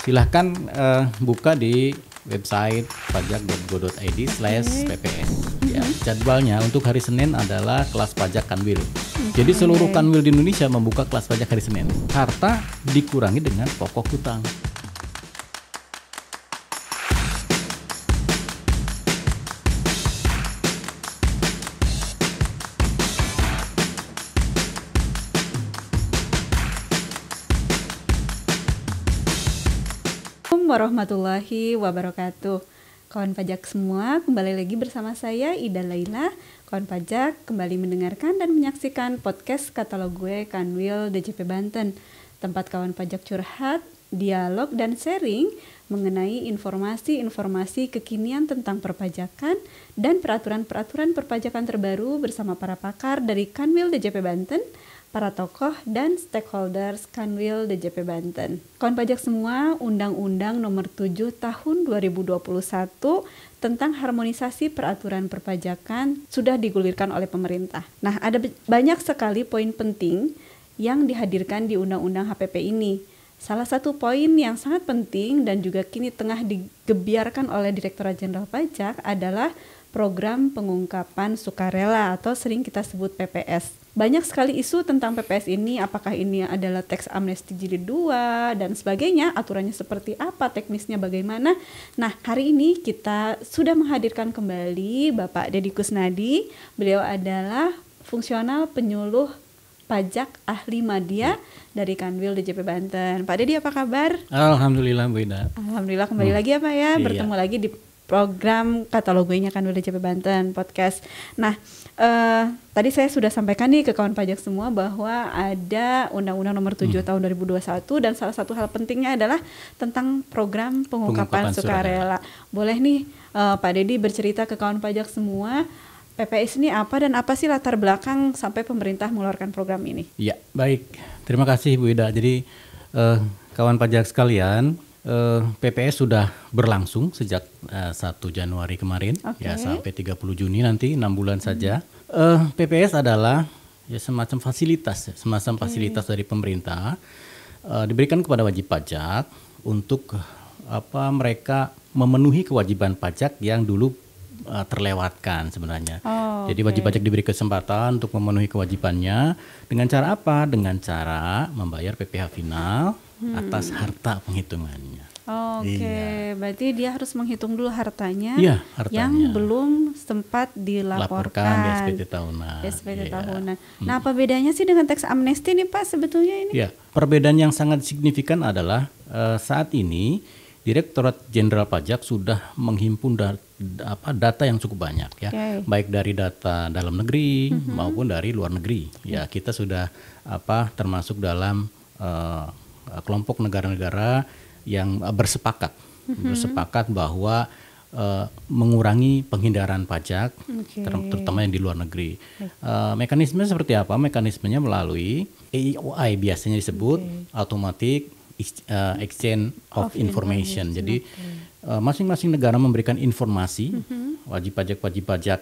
silahkan buka di website pajak.go.id/pps. Ya, jadwalnya untuk hari Senin adalah kelas pajak Kanwil. Jadi seluruh Kanwil di Indonesia membuka kelas pajak hari Senin. Harta dikurangi dengan pokok hutang. Warahmatullahi wabarakatuh. Kawan pajak semua, kembali lagi bersama saya Ida Laila. Kawan pajak kembali mendengarkan dan menyaksikan podcast katalog gue Kanwil DJP Banten. Tempat kawan pajak curhat, dialog dan sharing mengenai informasi-informasi kekinian tentang perpajakan dan peraturan-peraturan perpajakan terbaru bersama para pakar dari Kanwil DJP Banten, para tokoh dan stakeholders Kanwil DJP Banten. Kawan pajak semua, Undang-Undang Nomor 7 Tahun 2021 tentang harmonisasi peraturan perpajakan sudah digulirkan oleh pemerintah. Nah, ada banyak sekali poin penting yang dihadirkan di Undang-Undang HPP ini. Salah satu poin yang sangat penting dan juga kini tengah digebiarkan oleh Direktorat Jenderal Pajak adalah program pengungkapan sukarela atau sering kita sebut PPS. Banyak sekali isu tentang PPS ini, apakah ini adalah teks amnesti jilid 2 dan sebagainya, aturannya seperti apa, teknisnya bagaimana. Nah, hari ini kita sudah menghadirkan kembali Bapak Deddy Kusnadi. Beliau adalah fungsional penyuluh pajak ahli madya dari Kanwil DJP Banten. Pak Deddy, apa kabar? Alhamdulillah Bu Ida. Alhamdulillah, kembali lagi ya Pak ya, bertemu lagi di program katalog gue-nya Kanwil DJP Banten podcast. Nah, tadi saya sudah sampaikan nih ke kawan pajak semua bahwa ada Undang-Undang Nomor 7 Tahun 2021 dan salah satu hal pentingnya adalah tentang program pengungkapan sukarela. Boleh nih Pak Deddy bercerita ke kawan pajak semua, PPS ini apa dan apa sih latar belakang sampai pemerintah mengeluarkan program ini? Ya, baik. Terima kasih Bu Ida. Jadi kawan pajak sekalian, PPS sudah berlangsung sejak 1 Januari kemarin, ya sampai 30 Juni nanti, 6 bulan saja. PPS adalah ya semacam fasilitas dari pemerintah, diberikan kepada wajib pajak untuk mereka memenuhi kewajiban pajak yang dulu terlewatkan sebenarnya. Jadi wajib pajak diberi kesempatan untuk memenuhi kewajibannya dengan cara apa? Dengan cara membayar PPh final atas harta penghitungannya. Berarti dia harus menghitung dulu hartanya, yang belum sempat dilaporkan di SPT tahunan. Tahunan. Nah, apa bedanya sih dengan teks amnesti nih Pak sebetulnya ini? Ya, perbedaan yang sangat signifikan adalah saat ini Direktorat Jenderal Pajak sudah menghimpun data yang cukup banyak ya, baik dari data dalam negeri maupun dari luar negeri. Ya, kita sudah termasuk dalam kelompok negara-negara yang bersepakat bahwa mengurangi penghindaran pajak, terutama yang di luar negeri. Mekanismenya seperti apa? Mekanismenya melalui AEOI biasanya disebut Automatic Exchange of Information. Jadi masing-masing negara memberikan informasi wajib pajak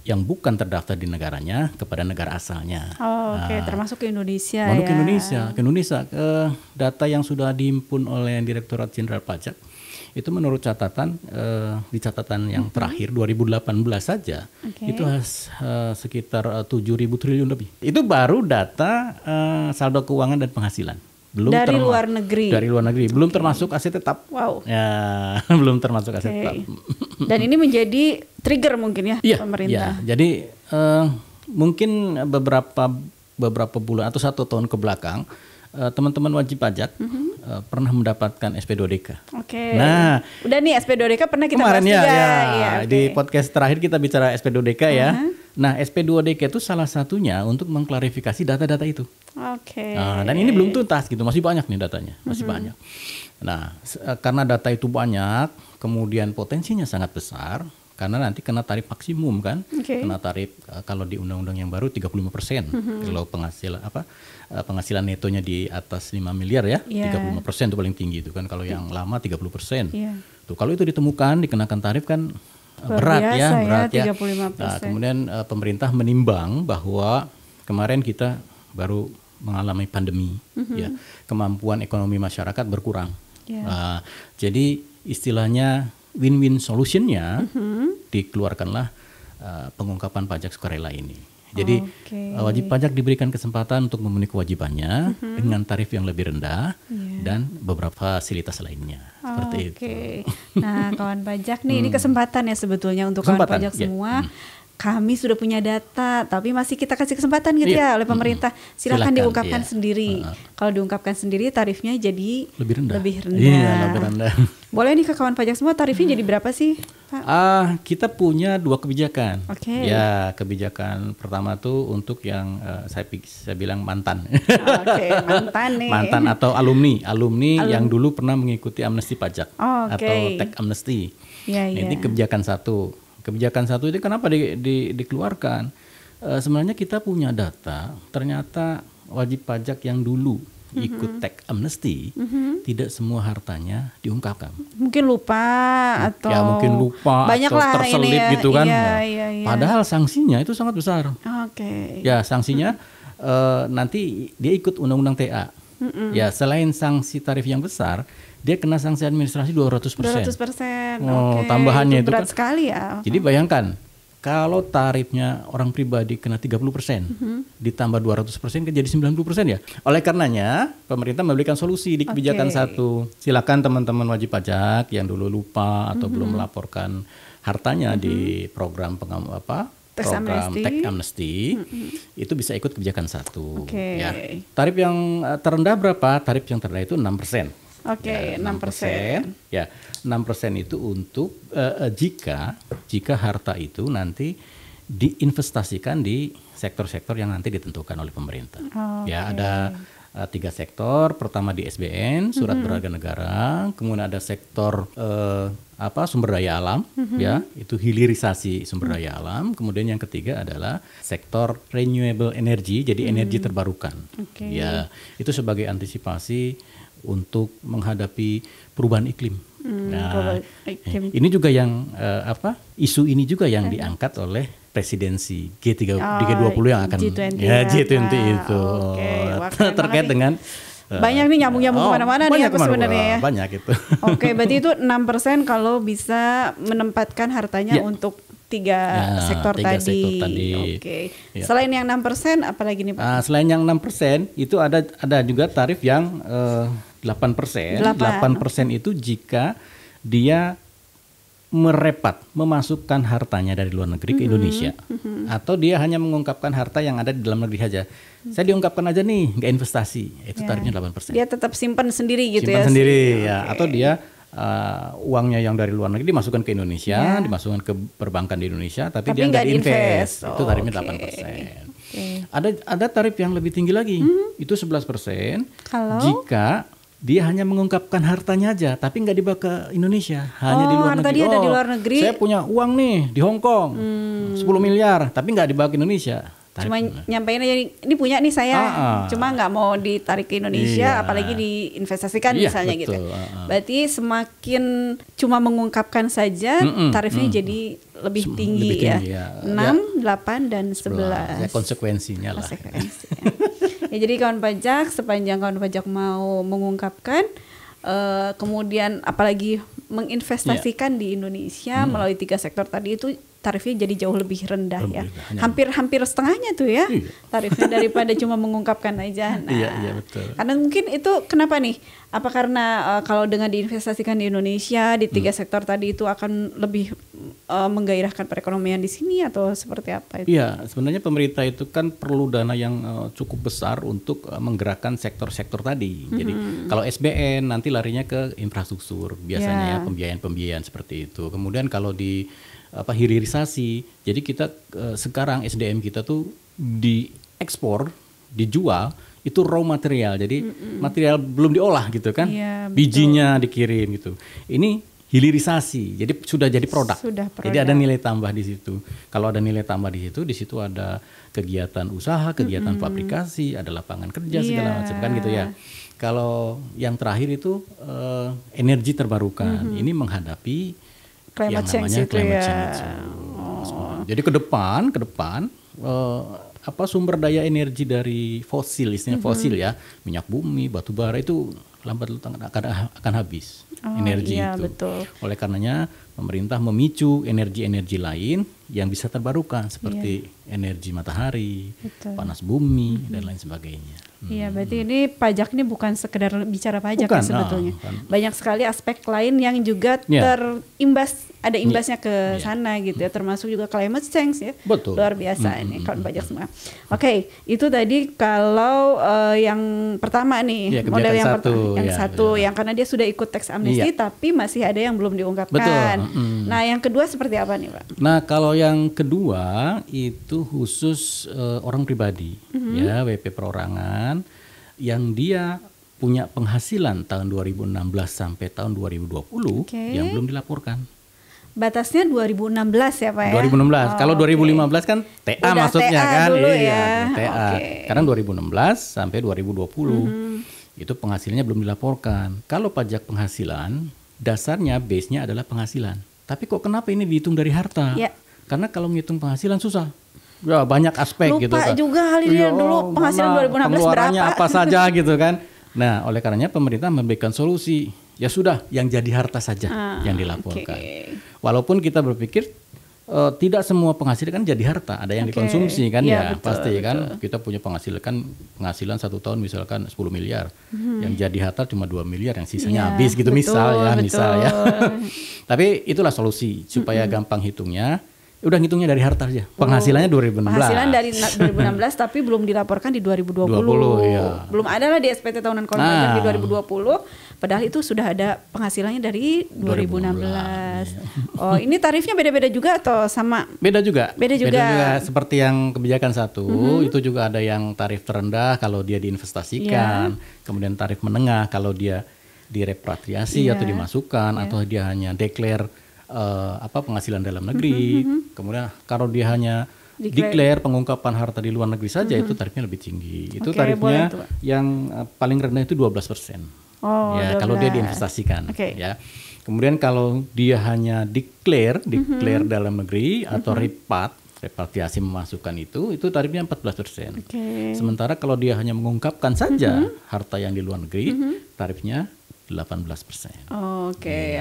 yang bukan terdaftar di negaranya kepada negara asalnya. Termasuk ke Indonesia. Ke Indonesia. Data yang sudah dihimpun oleh Direktorat Jenderal Pajak itu menurut catatan di catatan yang terakhir 2018 saja itu sekitar 7.000 triliun lebih. Itu baru data saldo keuangan dan penghasilan. Dari luar negeri. Belum termasuk aset tetap. Ya, belum termasuk aset tetap. Dan ini menjadi trigger mungkin ya pemerintah. Jadi mungkin beberapa bulan atau 1 tahun ke belakang teman-teman wajib pajak pernah mendapatkan SP2DK. Nah, udah nih SP2DK pernah kita bahas juga. Di podcast terakhir kita bicara SP2DK ya. Nah, SP2DK itu salah satunya untuk mengklarifikasi data-data itu. Dan ini belum tuntas gitu, masih banyak nih datanya, masih banyak. Nah, karena data itu banyak, kemudian potensinya sangat besar. Karena nanti kena tarif maksimum kan, kena tarif kalau di undang-undang yang baru 35%. Kalau penghasilan netonya di atas 5 miliar ya, 35% itu paling tinggi itu kan. Kalau yang lama 30%. Tuh kalau itu ditemukan dikenakan tarif kan berat ya. 35%. Nah, kemudian pemerintah menimbang bahwa kemarin kita baru mengalami pandemi, ya, kemampuan ekonomi masyarakat berkurang. Jadi istilahnya win-win solutionnya dikeluarkanlah pengungkapan pajak sukarela ini. Jadi wajib pajak diberikan kesempatan untuk memenuhi kewajibannya dengan tarif yang lebih rendah dan beberapa fasilitas lainnya. Seperti itu. Nah, kawan pajak nih, ini kesempatan ya sebetulnya untuk kawan pajak semua. Kami sudah punya data, tapi masih kita kasih kesempatan gitu ya oleh pemerintah. Silakan diungkapkan sendiri. Kalau diungkapkan sendiri tarifnya jadi lebih rendah. Iya, lebih rendah. Boleh nih ke kawan pajak semua, tarifnya jadi berapa sih, Pak? Kita punya 2 kebijakan. Ya, kebijakan pertama tuh untuk yang saya bilang mantan. Mantan nih. Mantan atau alumni yang dulu pernah mengikuti amnesti pajak atau tax amnesty. Ini kebijakan satu. Kebijakan satu itu kenapa dikeluarkan? Sebenarnya kita punya data, ternyata wajib pajak yang dulu ikut tax amnesty, tidak semua hartanya diungkapkan. Mungkin lupa atau atau terselip gitu kan. Padahal sanksinya itu sangat besar. Ya, sanksinya nanti dia ikut undang-undang TA. Ya, selain sanksi tarif yang besar, dia kena sanksi administrasi 200%. 200%. Tambahannya itu berat kan sekali ya. Jadi bayangkan kalau tarifnya orang pribadi kena 30%, ditambah 200% kan jadi 90% ya. Oleh karenanya pemerintah memberikan solusi di kebijakan satu. Silakan teman-teman wajib pajak yang dulu lupa atau belum melaporkan hartanya di program tax amnesty itu bisa ikut kebijakan satu. Ya. Tarif yang terendah berapa? Tarif yang terendah itu 6%. 6%. Ya, 6% itu untuk jika harta itu nanti diinvestasikan di sektor-sektor yang nanti ditentukan oleh pemerintah. Ya, ada 3 sektor. Pertama di SBN, surat berharga negara. Kemudian ada sektor sumber daya alam, ya, itu hilirisasi sumber daya alam. Kemudian yang ketiga adalah sektor renewable energy, jadi energi terbarukan. Ya, itu sebagai antisipasi untuk menghadapi perubahan iklim. Ini juga yang isu ini juga yang diangkat oleh presidensi G20 yang akan G20 itu terkait dengan banyak nih nyambung-nyambung kemana-mana nih aku sebenarnya ya. Banyak itu. Berarti itu 6% kalau bisa menempatkan hartanya untuk tiga sektor tadi. Selain yang 6%, apalagi nih Pak? Selain yang 6%, itu ada juga tarif yang 8%. 8% itu jika dia memasukkan hartanya dari luar negeri ke Indonesia, atau dia hanya mengungkapkan harta yang ada di dalam negeri saja. Saya diungkapkan aja nih, nggak investasi, itu tarifnya 8%. Dia tetap simpan sendiri gitu simpan sendiri ya, atau dia uangnya yang dari luar negeri dimasukkan ke Indonesia, dimasukkan ke perbankan di Indonesia, tapi dia nggak diinvest, itu tarifnya 8%. Ada tarif yang lebih tinggi lagi, itu 11%. Jika dia hanya mengungkapkan hartanya aja, tapi nggak dibawa ke Indonesia, hanya di luar negeri. Ada di luar negeri. Saya punya uang nih di Hong Kong, 10 miliar, tapi nggak dibawa ke Indonesia. Cuma nyampein aja, ini punya nih saya, cuma nggak mau ditarik ke Indonesia, apalagi diinvestasikan misalnya gitu. Berarti semakin cuma mengungkapkan saja, tarifnya jadi lebih tinggi ya. 6, 8, dan 11. Ya, konsekuensinya lah. Ya, jadi kawan pajak, sepanjang kawan pajak mau mengungkapkan, kemudian apalagi menginvestasikan di Indonesia melalui 3 sektor tadi, itu tarifnya jadi jauh lebih rendah ya. Hampir setengahnya tuh ya tarifnya daripada cuma mengungkapkan aja. Nah, betul. Karena mungkin itu kenapa nih? Apa karena kalau dengan diinvestasikan di Indonesia di 3 sektor tadi itu akan lebih menggairahkan perekonomian di sini, atau seperti apa itu? Iya, sebenarnya pemerintah itu kan perlu dana yang cukup besar untuk menggerakkan sektor-sektor tadi. Jadi kalau SBN nanti larinya ke infrastruktur biasanya ya, pembiayaan seperti itu. Kemudian kalau di hilirisasi, jadi kita sekarang SDM kita tuh diekspor, dijual itu raw material, jadi material belum diolah gitu kan, bijinya dikirim gitu. Ini hilirisasi, jadi sudah jadi produk. Jadi ada nilai tambah di situ. Kalau ada nilai tambah di situ ada kegiatan usaha, kegiatan fabrikasi, ada lapangan kerja segala macam kan gitu ya. Kalau yang terakhir itu energi terbarukan, ini menghadapi yang namanya climate change. Jadi ke depan sumber daya energi dari fosil, istilahnya fosil ya, minyak bumi, batu bara itu lambat laun akan habis energi iya, itu. Betul. Oleh karenanya pemerintah memicu energi-energi lain yang bisa terbarukan seperti energi matahari, panas bumi dan lain sebagainya. Iya, berarti ini pajak ini bukan sekedar bicara pajak Bukan, ya sebetulnya. bukan. Banyak sekali aspek lain yang juga terimbas, ada imbasnya ke sana gitu ya, termasuk juga climate change ya. Betul. Luar biasa ini kawan pajak semua. Oke, itu tadi kalau yang pertama nih, model yang satu yang karena dia sudah ikut tax amnesty tapi masih ada yang belum diungkapkan. Betul. Nah, yang kedua seperti apa nih, Pak? Nah, kalau yang kedua itu khusus orang pribadi, ya WP perorangan yang dia punya penghasilan tahun 2016 sampai tahun 2020 yang belum dilaporkan. Batasnya 2016 ya Pak ya? 2016. Kalau 2015 kan TA udah maksudnya TA kan. dulu Iya, ya. TA. Sekarang 2016 sampai 2020. Itu penghasilannya belum dilaporkan. Kalau pajak penghasilan dasarnya base-nya adalah penghasilan. Tapi kok kenapa ini dihitung dari harta? Ya. Karena kalau menghitung penghasilan susah. Ya, banyak aspek lupa gitu kan. Lupa juga hal ini dulu penghasilan 2016 pengeluarannya berapa. apa saja gitu kan. Nah, oleh karenanya pemerintah memberikan solusi. Ya sudah, yang jadi harta saja yang dilaporkan. Walaupun kita berpikir tidak semua penghasilan kan jadi harta, ada yang dikonsumsi kan ya, betul, pasti betul. Kan kita punya penghasilan 1 tahun misalkan 10 miliar, yang jadi harta cuma 2 miliar, yang sisanya habis gitu, betul, misal ya. Tapi itulah solusi supaya gampang hitungnya. Udah ngitungnya dari harta aja. Penghasilannya 2016. Penghasilan dari 2016 tapi belum dilaporkan di 2020. Ya. Belum ada lah di SPT tahunan kawan pajak di 2020. Padahal itu sudah ada penghasilannya dari 2016. Ya. Oh, ini tarifnya beda-beda juga atau sama? Beda juga. Beda juga. Seperti yang kebijakan 1, itu juga ada yang tarif terendah kalau dia diinvestasikan, kemudian tarif menengah kalau dia direpatriasi atau dimasukkan, atau dia hanya declare penghasilan dalam negeri. Kemudian kalau dia hanya declare pengungkapan harta di luar negeri saja, itu tarifnya lebih tinggi. Itu tarifnya yang paling rendah itu 12%. Ya, 12. Kalau dia diinvestasikan. Ya. Kemudian kalau dia hanya declare dalam negeri atau repatriasi memasukkan itu tarifnya 14%. Sementara kalau dia hanya mengungkapkan saja harta yang di luar negeri, tarifnya 18%.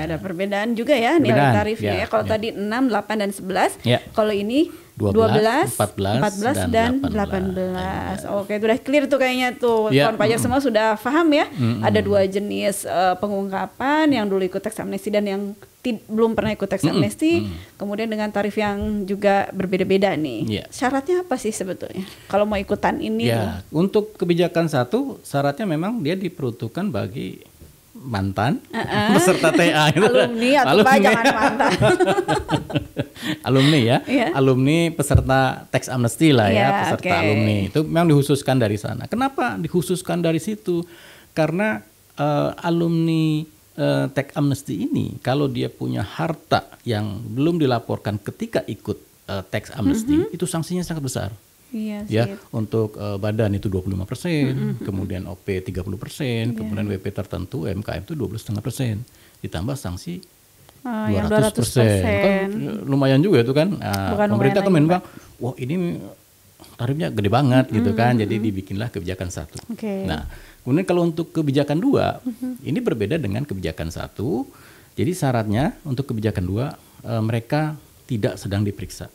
Ada perbedaan juga ya nilai tarifnya ya. Kalau tadi 6, 8 dan 11, kalau ini 12, 14 dan 18. Oke, sudah clear tuh kayaknya tuh. Kawan pajak semua sudah paham ya. Ada 2 jenis pengungkapan, yang dulu ikut tax amnesty dan yang belum pernah ikut tax amnesty. Kemudian dengan tarif yang juga berbeda-beda nih. Syaratnya apa sih sebetulnya kalau mau ikutan ini? Untuk kebijakan 1, syaratnya memang dia diperuntukkan bagi mantan peserta TA itu. Alumni, jangan mantan. Alumni ya, alumni peserta tax amnesty lah ya, peserta alumni itu memang dikhususkan dari sana. Kenapa dikhususkan dari situ? Karena alumni tax amnesty ini kalau dia punya harta yang belum dilaporkan ketika ikut tax amnesty, itu sanksinya sangat besar. Untuk badan itu 25%, kemudian OP 30%, kemudian WP tertentu MKM itu 12,5%, ditambah sanksi 200%. Kan lumayan juga itu kan. Pemerintah kan memang, wah ini tarifnya gede banget gitu kan, jadi dibikinlah kebijakan 1. Nah, kemudian kalau untuk kebijakan 2, ini berbeda dengan kebijakan 1. Jadi syaratnya untuk kebijakan 2, mereka tidak sedang diperiksa.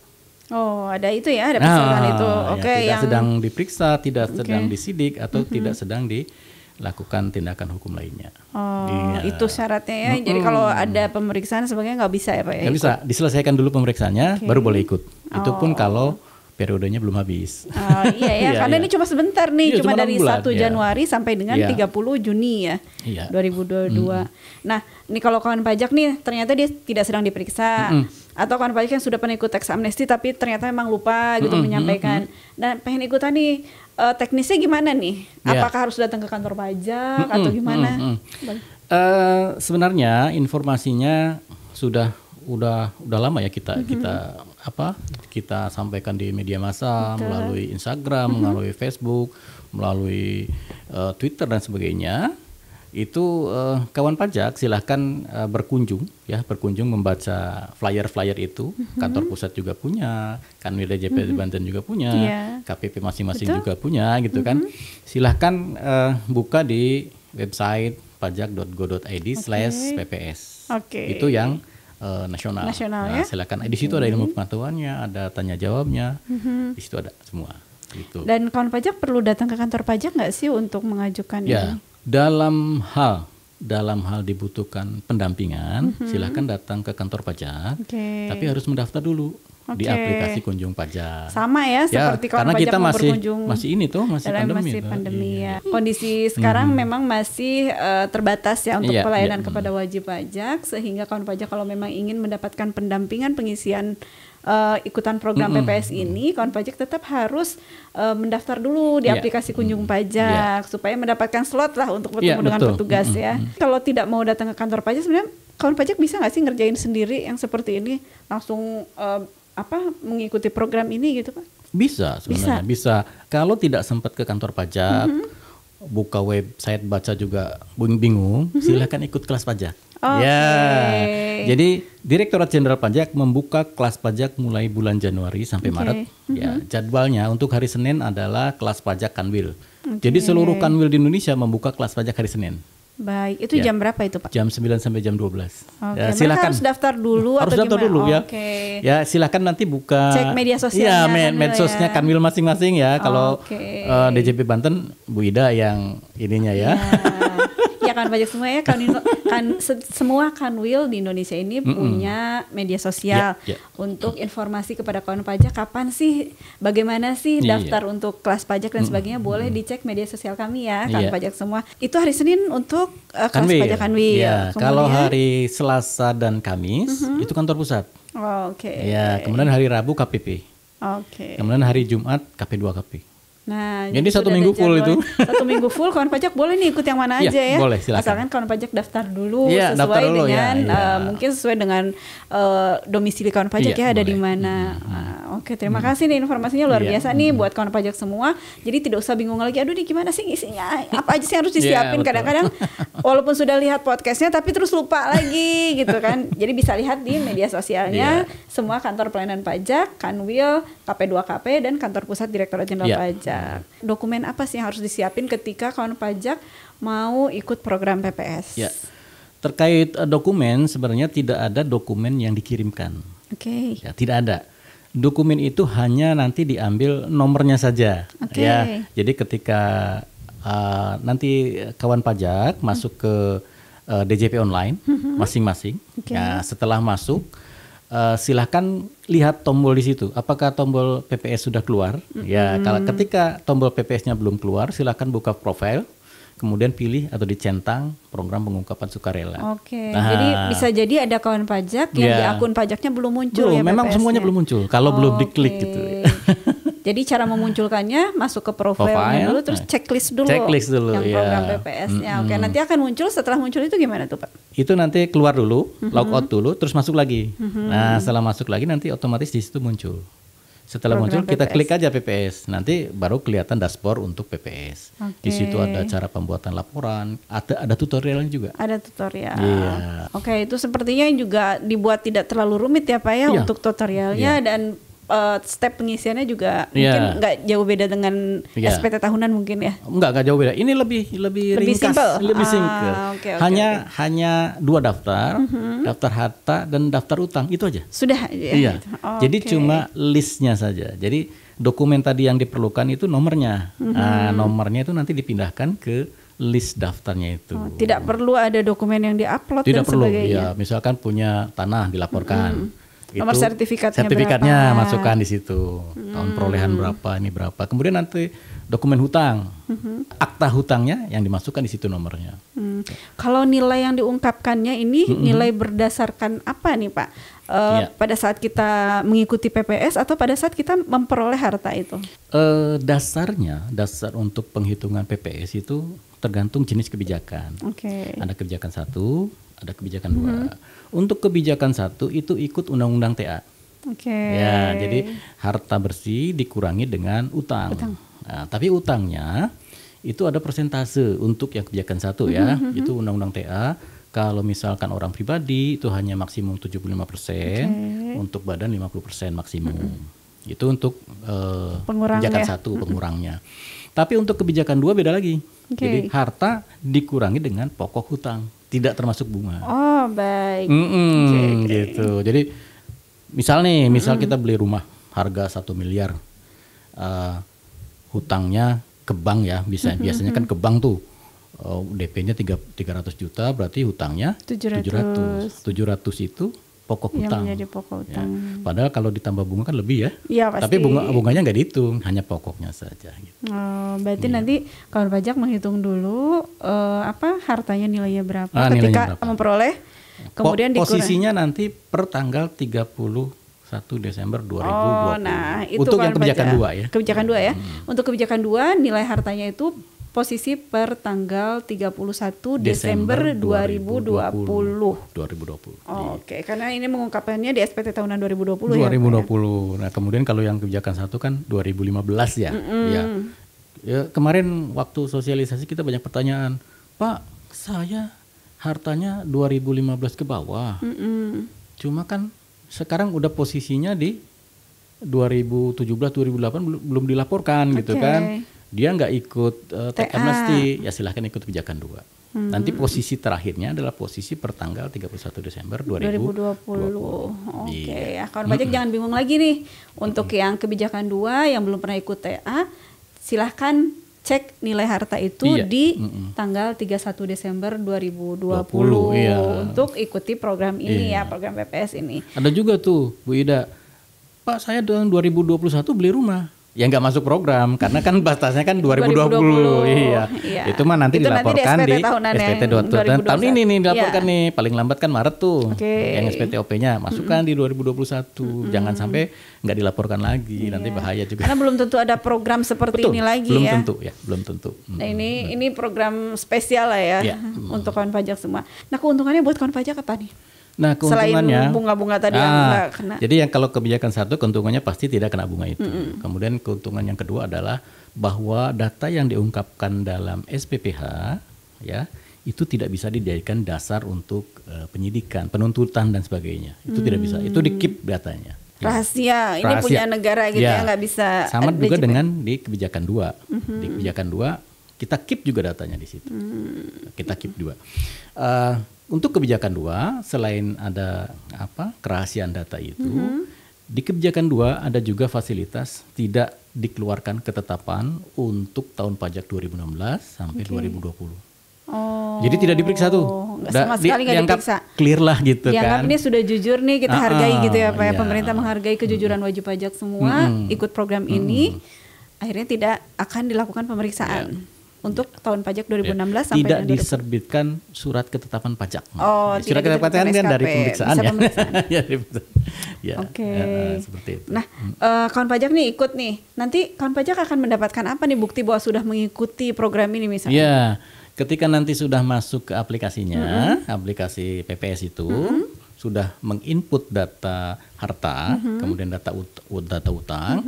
Ada itu ya, ada persyaratan itu. Tidak sedang diperiksa, tidak sedang disidik, atau tidak sedang dilakukan tindakan hukum lainnya. Itu syaratnya ya. Jadi kalau ada pemeriksaan sebenarnya nggak bisa ya Pak ya? Nggak bisa, diselesaikan dulu pemeriksaannya, baru boleh ikut. Itu pun kalau periodenya belum habis. Karena ini cuma sebentar nih, cuma dari 1 Januari sampai dengan 30 Juni ya, 2022. Nah, ini kalau kawan pajak nih ternyata dia tidak sedang diperiksa, atau kawan pajak yang sudah pernah ikut tax amnesty tapi ternyata memang lupa gitu menyampaikan. Dan pengen ikutan nih, teknisnya gimana nih? Apakah harus datang ke kantor pajak atau gimana? Sebenarnya informasinya udah lama ya kita sampaikan di media massa, melalui Instagram, melalui Facebook, melalui Twitter dan sebagainya. Itu kawan pajak silahkan berkunjung membaca flyer itu. Kantor pusat juga punya, Kanwil DJP Banten juga punya, KPP masing-masing juga punya gitu kan. Silahkan buka di website www.pajak.go.id/pps. Itu yang nasional. Nasional, ya? Silakan. Di situ ada ilmu pengetahuannya, ada tanya jawabnya, di situ ada semua. Gitu. Dan kawan pajak perlu datang ke kantor pajak nggak sih untuk mengajukan ini? Dalam hal dibutuhkan pendampingan, silakan datang ke kantor pajak, tapi harus mendaftar dulu di aplikasi Kunjung Pajak. Sama ya seperti kawan pajak kita mau berkunjung masih pandemi ya. Kondisi sekarang memang masih terbatas ya untuk pelayanan kepada wajib pajak, sehingga kawan pajak kalau memang ingin mendapatkan pendampingan pengisian ikutan program PPS ini, kawan pajak tetap harus mendaftar dulu di aplikasi Kunjung Pajak supaya mendapatkan slot lah untuk bertemu dengan petugas ya. Kalau tidak mau datang ke kantor pajak, sebenarnya kawan pajak bisa nggak sih ngerjain sendiri yang seperti ini, langsung mengikuti program ini gitu Pak? Bisa sebenarnya, bisa. Kalau tidak sempat ke kantor pajak, buka website baca juga bingung, silakan ikut kelas pajak. Jadi Direktorat Jenderal Pajak membuka kelas pajak mulai bulan Januari sampai Maret. Ya, jadwalnya untuk hari Senin adalah kelas pajak Kanwil. Jadi seluruh Kanwil di Indonesia membuka kelas pajak hari Senin. Baik, itu jam berapa itu Pak? Jam 9 sampai jam 12. Ya, silakan. Harus daftar dulu harus atau daftar gimana? Dulu ya. Ya, silakan nanti buka cek media sosialnya. Iya, medsosnya Kanwil masing-masing ya. Kalau DJP Banten Bu Ida yang ininya ya. Ya kan pajak semua ya, semua Kanwil di Indonesia ini punya media sosial untuk informasi kepada kawan pajak kapan sih, bagaimana sih daftar untuk kelas pajak dan sebagainya, boleh dicek media sosial kami ya kawan pajak semua. Itu hari Senin untuk kelas pajak Kanwil. Ya, kalau hari Selasa dan Kamis itu kantor pusat. Ya, kemudian hari Rabu KPP. Kemudian hari Jumat KP2KP. Nah, jadi 1 minggu full itu. 1 minggu full kawan pajak boleh nih ikut yang mana aja ya. Boleh, silakan. Asalkan kawan pajak daftar dulu sesuai dengan mungkin sesuai dengan domisili kawan pajak ada di mana. Oke, terima kasih nih informasinya luar biasa nih buat kawan pajak semua. Jadi tidak usah bingung lagi, aduh nih gimana sih isinya? Apa aja sih yang harus disiapin? Kadang-kadang walaupun sudah lihat podcastnya tapi terus lupa lagi gitu kan. Jadi bisa lihat di media sosialnya semua kantor pelayanan pajak, Kanwil, KP2KP dan kantor pusat Direktorat Jenderal Pajak. Dokumen apa sih yang harus disiapin ketika kawan pajak mau ikut program PPS? Ya. Terkait dokumen, sebenarnya tidak ada dokumen yang dikirimkan. Ya, tidak ada. Dokumen itu hanya nanti diambil nomornya saja. Ya. Jadi ketika nanti kawan pajak masuk ke DJP online masing-masing. Ya, setelah masuk silahkan lihat tombol di situ. Apakah tombol PPS sudah keluar? Ya, kalau ketika tombol PPS-nya belum keluar, silahkan buka profil, kemudian pilih atau dicentang program pengungkapan sukarela. Jadi bisa jadi ada kawan pajak yang di akun pajaknya belum muncul ya. Memang semuanya belum muncul. Kalau belum diklik gitu. Jadi cara memunculkannya masuk ke profilnya dulu, terus checklist dulu yang program PPS-nya. Nanti akan muncul, setelah muncul itu gimana tuh Pak? Itu nanti keluar dulu, log out dulu, terus masuk lagi. Nah, setelah masuk lagi nanti otomatis di situ muncul. Setelah muncul kita klik aja PPS, nanti baru kelihatan dashboard untuk PPS. Di situ ada cara pembuatan laporan, ada tutorialnya juga. Ada tutorial. Itu sepertinya juga dibuat tidak terlalu rumit ya Pak ya untuk tutorialnya dan step pengisiannya juga mungkin nggak jauh beda dengan SPT tahunan mungkin ya. Enggak jauh beda. Ini lebih ringkas, lebih singkat. Hanya 2 daftar, daftar harta dan daftar utang, itu aja. Sudah ya. Jadi cuma listnya saja. Jadi dokumen tadi yang diperlukan itu nomornya. Nomornya itu nanti dipindahkan ke list daftarnya itu. Tidak perlu ada dokumen yang diupload dan sebagainya. Tidak perlu. Ya, misalkan punya tanah dilaporkan. Nomor sertifikatnya masukkan di situ, tahun perolehan berapa, ini berapa. Kemudian nanti dokumen hutang, akta hutangnya yang dimasukkan di situ nomornya. Kalau nilai yang diungkapkannya ini nilai berdasarkan apa nih Pak? Pada saat kita mengikuti PPS atau pada saat kita memperoleh harta itu? Dasar untuk penghitungan PPS itu tergantung jenis kebijakan. Ada kebijakan 1, ada kebijakan 2. Untuk kebijakan 1 itu ikut Undang-Undang TA. Ya, jadi harta bersih dikurangi dengan utang. Nah, tapi utangnya itu ada persentase untuk yang kebijakan 1 ya. Itu Undang-Undang TA. Kalau misalkan orang pribadi itu hanya maksimum 75%, untuk badan 50% maksimum. Itu untuk kebijakan 1 pengurangnya. Tapi untuk kebijakan 2 beda lagi. Oke. Jadi harta dikurangi dengan pokok hutang, tidak termasuk bunga. Oh, baik. Gitu. Jadi misal kita beli rumah harga 1 miliar, hutangnya ke bank ya, biasanya kan ke bank tuh DP-nya 300 juta, berarti hutangnya 700 itu pokok yang hutang. menjadi pokok hutang. Ya. Padahal kalau ditambah bunga kan lebih ya. Iya, pasti. Tapi bunganya nggak dihitung, hanya pokoknya saja. Gitu. Berarti nanti kawan pajak menghitung dulu hartanya nilainya berapa nilainya ketika berapa. memperoleh, kemudian posisinya nanti per tanggal 31 Desember 2020. Oh, nah itu untuk yang kebijakan 2 ya. Kebijakan 2 ya. Untuk kebijakan 2 nilai hartanya itu posisi per tanggal 31 Desember 2020. Oke, karena ini mengungkapkannya di SPT tahunan 2020 ya. 2020. Nah, kemudian kalau yang kebijakan 1 kan 2015 ya. Ya, kemarin waktu sosialisasi kita banyak pertanyaan. Pak, saya hartanya 2015 ke bawah. Cuma kan sekarang udah posisinya di 2017 2008 belum dilaporkan gitu kan. Dia nggak ikut tax amnesty, ya silahkan ikut kebijakan 2. Nanti posisi terakhirnya adalah posisi per tanggal 31 Desember 2020. Oke, ya kawan pajak jangan bingung lagi nih. Untuk yang kebijakan 2 yang belum pernah ikut TA, silahkan cek nilai harta itu di tanggal 31 Desember 2020 untuk ikuti program ini ya, program PPS ini. Ada juga tuh Bu Ida, Pak saya tahun 2021 beli rumah. Ya nggak masuk program karena kan batasnya kan 2020. Iya. Itu mah nanti dilaporkan di SPT 2021. Tahun ini nih dilaporkan nih, paling lambat kan Maret tuh. Yang SPT OP-nya masukkan di 2021. Jangan sampai nggak dilaporkan lagi, nanti bahaya juga. Karena belum tentu ada program seperti ini lagi ya. Belum tentu. Nah, ini program spesial lah ya untuk kawan pajak semua. Nah, keuntungannya buat kawan pajak apa nih? Nah, keuntungannya selain bunga-bunga tadi yang nggak kena. Jadi yang kalau kebijakan 1 keuntungannya pasti tidak kena bunga itu. Kemudian keuntungan yang kedua adalah bahwa data yang diungkapkan dalam SPPH ya itu tidak bisa dijadikan dasar untuk penyidikan, penuntutan dan sebagainya. Itu tidak bisa. Itu di-keep datanya. Rahasia. Ini punya negara gitu ya, nggak bisa. Sama juga dengan di kebijakan 2. Di kebijakan 2 kita keep juga datanya di situ. Kita keep juga. Untuk kebijakan 2 selain ada kerahasiaan data itu, di kebijakan 2 ada juga fasilitas tidak dikeluarkan ketetapan untuk tahun pajak 2016 sampai 2020. Jadi tidak diperiksa tuh. Sama sekali nggak diperiksa. Clear lah gitu dianggap kan. Ini sudah jujur nih, kita hargai gitu ya Pak ya. Pemerintah menghargai kejujuran wajib pajak semua, ikut program ini, akhirnya tidak akan dilakukan pemeriksaan. Untuk tahun pajak 2016 sampai tidak diserbitkan surat ketetapan pajak. Surat ketetapan pajak kan dari pemeriksaan ya. Oke. Seperti itu. Nah, kawan pajak nih ikut nih. Nanti kawan pajak akan mendapatkan apa nih bukti bahwa sudah mengikuti program ini misalnya? Ya, ketika nanti sudah masuk ke aplikasinya, aplikasi PPS itu sudah menginput data harta, kemudian data utang.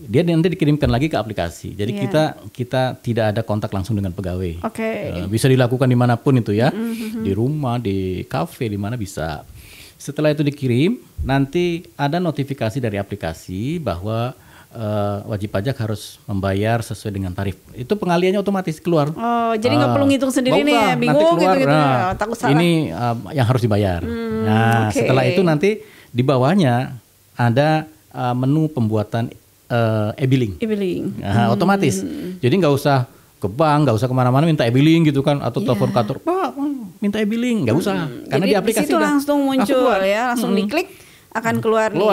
Dia nanti dikirimkan lagi ke aplikasi. Jadi kita tidak ada kontak langsung dengan pegawai. Bisa dilakukan dimanapun itu ya, di rumah, di kafe, di mana bisa. Setelah itu dikirim, nanti ada notifikasi dari aplikasi bahwa wajib pajak harus membayar sesuai dengan tarif. Itu pengaliannya otomatis keluar. Jadi nggak perlu ngitung sendiri nih ya, bingung gitu-gitu. Takut salah. Ini yang harus dibayar. Setelah itu nanti di bawahnya ada menu pembuatan e-billing. Otomatis. Jadi nggak usah ke bank, nggak usah kemana-mana minta e-billing gitu kan, atau telepon kantor, Pak minta e-billing, nggak usah. Karena jadi di aplikasi itu langsung muncul ya, langsung diklik akan keluar nih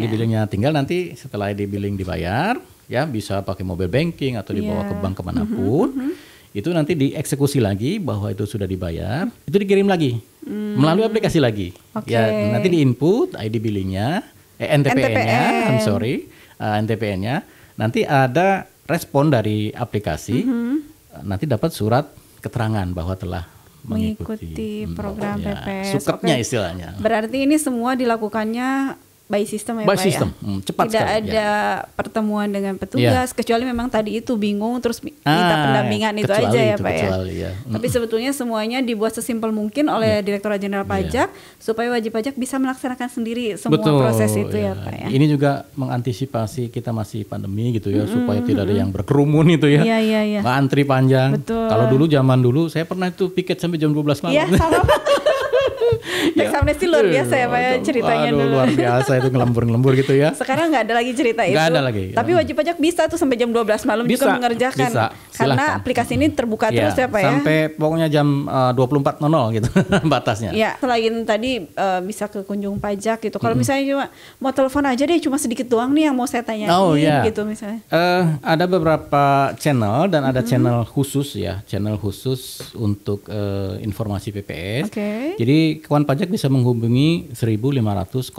e-billingnya. Tinggal nanti setelah e-billing dibayar, ya bisa pakai mobile banking atau dibawa ke bank kemanapun. Itu nanti dieksekusi lagi bahwa itu sudah dibayar, itu dikirim lagi melalui aplikasi lagi. Ya nanti diinput ID billingnya, NTPN-nya, NTPN-nya, nanti ada respon dari aplikasi, nanti dapat surat keterangan bahwa telah mengikuti program PPS. Suketnya istilahnya. Berarti ini semua dilakukannya by system ya by Pak system. ya. Cepat Tidak sekali. ada pertemuan dengan petugas kecuali memang tadi itu bingung terus minta pendampingan itu kecuali aja ya itu, Pak kecuali, ya. Tapi sebetulnya semuanya dibuat sesimpel mungkin oleh Direktorat Jenderal Pajak supaya wajib pajak bisa melaksanakan sendiri semua proses itu ya Pak ya. Ini juga mengantisipasi kita masih pandemi gitu ya, supaya tidak ada yang berkerumun itu ya. Iya. Antri panjang. Betul. Kalau zaman dulu saya pernah itu piket sampai jam 12 malam. Iya, sama. Teks amnesti luar biasa ya Pak ya ceritanya dulu. Luar biasa itu ngelembur-ngelembur gitu ya. Sekarang nggak ada lagi cerita itu. Nggak ada lagi. Tapi wajib pajak bisa tuh sampai jam 12 malam juga mengerjakan. Bisa. Karena aplikasi ini terbuka terus ya Pak ya. Sampai pokoknya jam 24.00 gitu batasnya. Ya, selain tadi bisa ke kunjung pajak gitu. Kalau misalnya cuma mau telepon aja deh, cuma sedikit doang nih yang mau saya tanyain gitu misalnya. Ada beberapa channel dan ada channel khusus ya, channel khusus untuk informasi PPS. Jadi kawan pajak bisa menghubungi 1500008.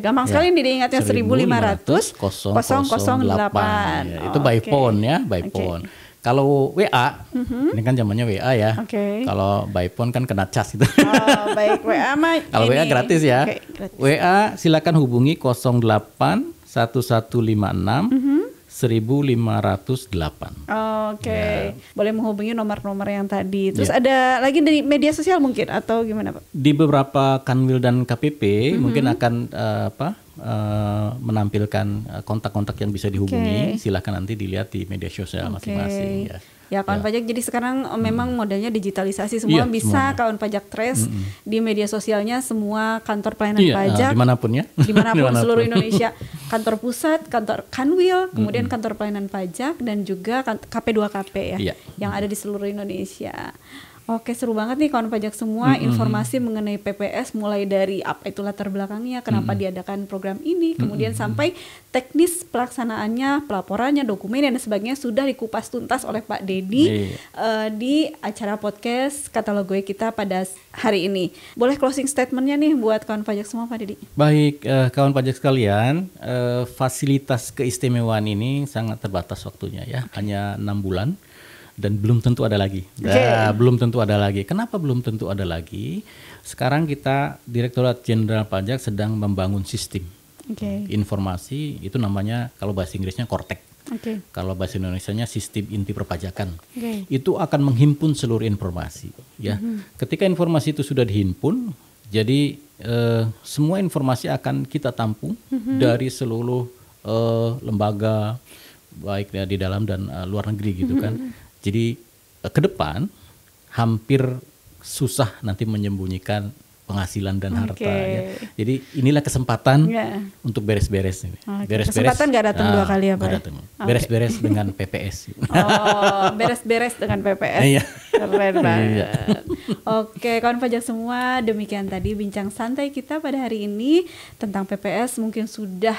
Gampang sekali diingatnya 1500008. Ya, itu by phone ya, by phone. Kalau WA, ini kan zamannya WA ya. Kalau by phone kan kena cas gitu. Baik, WA mah. Kalau WA gratis ya. Gratis. WA silakan hubungi 081156 1508. Boleh menghubungi nomor-nomor yang tadi. Terus ada lagi dari media sosial mungkin atau gimana Pak? Di beberapa Kanwil dan KPP mungkin akan menampilkan kontak-kontak yang bisa dihubungi. Silakan nanti dilihat di media sosial masing-masing ya. Ya kawan pajak, jadi sekarang memang modelnya digitalisasi, semua bisa semuanya. Kawan pajak trace di media sosialnya semua kantor pelayanan pajak dimanapun seluruh Indonesia, kantor pusat, kantor Kanwil, kemudian kantor pelayanan pajak dan juga KP2KP ya, yang ada di seluruh Indonesia. Oke, seru banget nih kawan pajak semua, informasi mengenai PPS mulai dari apa itu latar belakangnya, kenapa diadakan program ini, kemudian sampai teknis pelaksanaannya, pelaporannya, dokumen dan sebagainya sudah dikupas tuntas oleh Pak Dedi di acara podcast Katalog Gue kita pada hari ini. Boleh closing statementnya nih buat kawan pajak semua Pak Dedi? Baik, kawan pajak sekalian, fasilitas keistimewaan ini sangat terbatas waktunya ya, hanya 6 bulan. Dan belum tentu ada lagi. Belum tentu ada lagi. Kenapa belum tentu ada lagi? Sekarang kita Direktorat Jenderal Pajak sedang membangun sistem informasi, itu namanya kalau bahasa Inggrisnya Kortek. Kalau bahasa Indonesianya sistem inti perpajakan. Itu akan menghimpun seluruh informasi. Ya, ketika informasi itu sudah dihimpun, jadi semua informasi akan kita tampung dari seluruh lembaga, baik di dalam dan luar negeri gitu kan. Jadi ke depan hampir susah nanti menyembunyikan penghasilan dan harta ya. Jadi inilah kesempatan untuk beres-beres ini. Beres-beres. Kesempatan nggak datang 2 kali ya Pak? Beres-beres dengan PPS. Beres-beres dengan PPS. Keren banget. Oke, kawan pajak semua, demikian tadi bincang santai kita pada hari ini tentang PPS. Mungkin sudah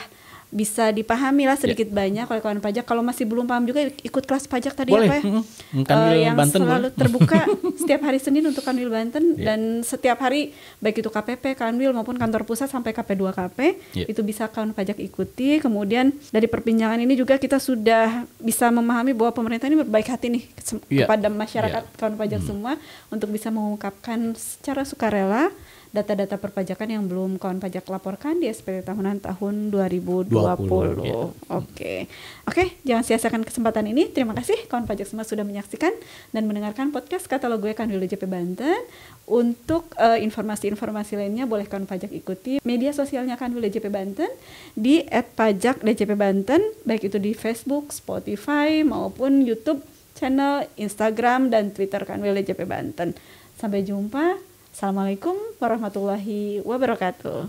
bisa dipahami lah sedikit banyak oleh kawan pajak. Kalau masih belum paham juga ikut kelas pajak tadi boleh. Ya Pak ya. Yang Banten selalu terbuka setiap hari Senin untuk Kanwil Banten dan setiap hari baik itu KPP, Kanwil maupun kantor pusat sampai KP2KP itu bisa kawan pajak ikuti. Kemudian dari perbincangan ini juga kita sudah bisa memahami bahwa pemerintah ini berbaik hati nih kepada masyarakat kawan pajak semua untuk bisa mengungkapkan secara sukarela data-data perpajakan yang belum kawan pajak laporkan di SPT tahunan tahun 2020. Oke, jangan sia-siakan kesempatan ini. Terima kasih kawan pajak semua sudah menyaksikan dan mendengarkan podcast Katalog Gue Kanwil DJP Banten. Untuk informasi-informasi lainnya boleh kawan pajak ikuti media sosialnya Kanwil DJP Banten di @pajak_djp_banten, baik itu di Facebook, Spotify maupun YouTube channel, Instagram dan Twitter Kanwil DJP Banten. Sampai jumpa. Assalamualaikum warahmatullahi wabarakatuh.